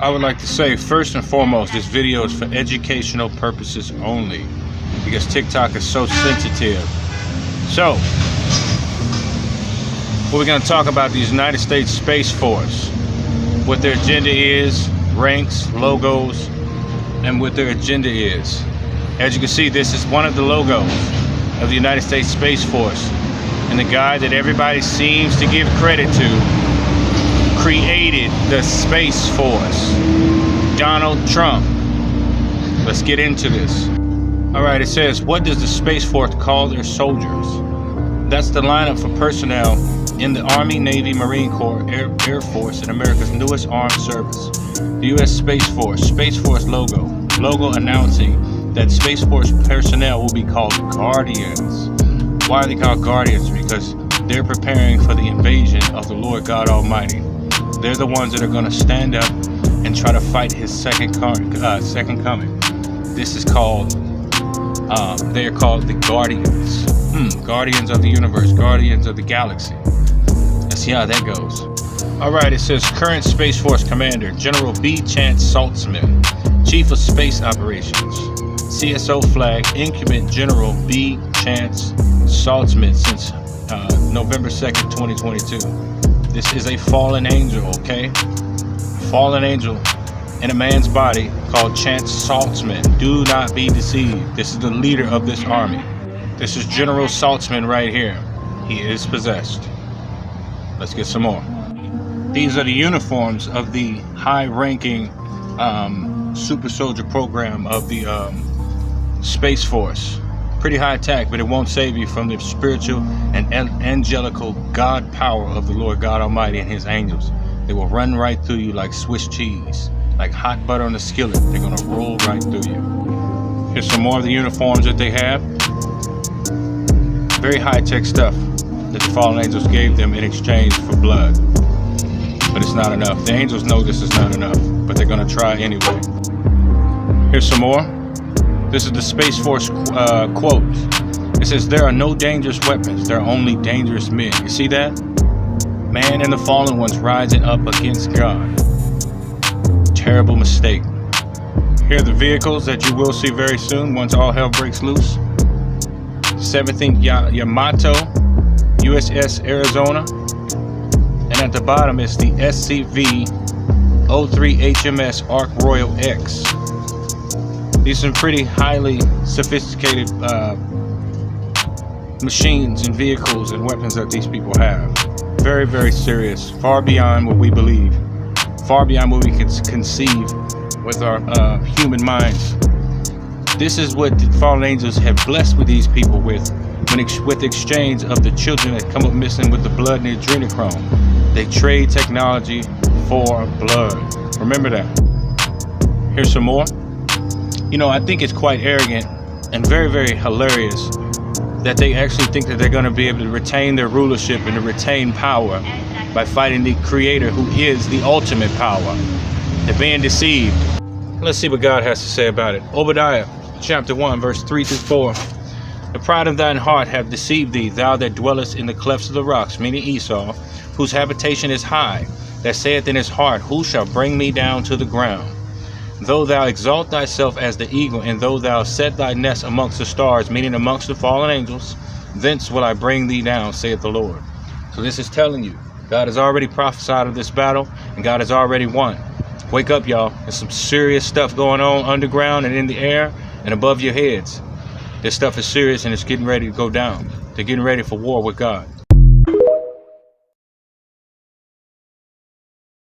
I would like to say, first and foremost, this video is for educational purposes only, because TikTok is so sensitive. So, we're going to talk about the United States Space Force, what their agenda is, ranks, logos, and what their agenda is. As you can see, this is one of the logos of the United States Space Force, and the guy that everybody seems to give credit to created the Space Force, Donald Trump. Let's get into this. All right, it says, what does the Space Force call their soldiers? That's the lineup for personnel in the Army, Navy, Marine Corps, Air Force, and America's newest armed service, the U.S. Space Force logo announcing that Space Force personnel will be called Guardians. Why are they called Guardians? Because they're preparing for the invasion of the Lord God Almighty. They're the ones that are going to stand up and try to fight his second coming. This is called, they are called the Guardians. Guardians of the universe, Guardians of the galaxy. Let's see how that goes. All right, it says current Space Force Commander, General B. Chance Saltzman, Chief of Space Operations, CSO flag, incumbent General B. Chance Saltzman since November 2nd, 2022. This is a fallen angel, okay? Fallen angel in a man's body called Chance Saltzman. Do not be deceived. This is the leader of this army. This is General Saltzman right here. He is possessed. Let's get some more. These are the uniforms of the high-ranking super soldier program of the Space Force. Pretty high tech, but it won't save you from the spiritual and angelical God power of the Lord God Almighty and his angels. They will run right through you like Swiss cheese, like hot butter on a skillet. They're gonna roll right through you. Here's some more of the uniforms that they have. Very high tech stuff that the fallen angels gave them in exchange for blood. But it's not enough. The angels know this is not enough, but they're gonna try anyway. Here's some more. This is the Space Force quote. It says, there are no dangerous weapons, there are only dangerous men. You see that? Man and the fallen ones rising up against God. Terrible mistake. Here are the vehicles that you will see very soon once all hell breaks loose. 17th Yamato, USS Arizona. And at the bottom is the SCV-03 HMS Ark Royal X. These are some pretty highly sophisticated machines and vehicles and weapons that these people have. Very, very serious. Far beyond what we believe. Far beyond what we can conceive with our human minds. This is what the fallen angels have blessed with these people with exchange of the children that come up missing with the blood and the adrenochrome. They trade technology for blood. Remember that. Here's some more. You know, I think it's quite arrogant and very, very hilarious that they actually think that they're going to be able to retain their rulership and to retain power by fighting the Creator, who is the ultimate power. They're being deceived. Let's see what God has to say about it. Obadiah, chapter 1, verse 3 through 4. The pride of thine heart hath deceived thee, thou that dwellest in the clefts of the rocks, meaning Esau, whose habitation is high, that saith in his heart, who shall bring me down to the ground? Though thou exalt thyself as the eagle, and though thou set thy nest amongst the stars, meaning amongst the fallen angels, thence will I bring thee down, saith the Lord. So this is telling you, God has already prophesied of this battle, and God has already won. Wake up, y'all. There's some serious stuff going on underground and in the air and above your heads. This stuff is serious, and it's getting ready to go down. They're getting ready for war with God.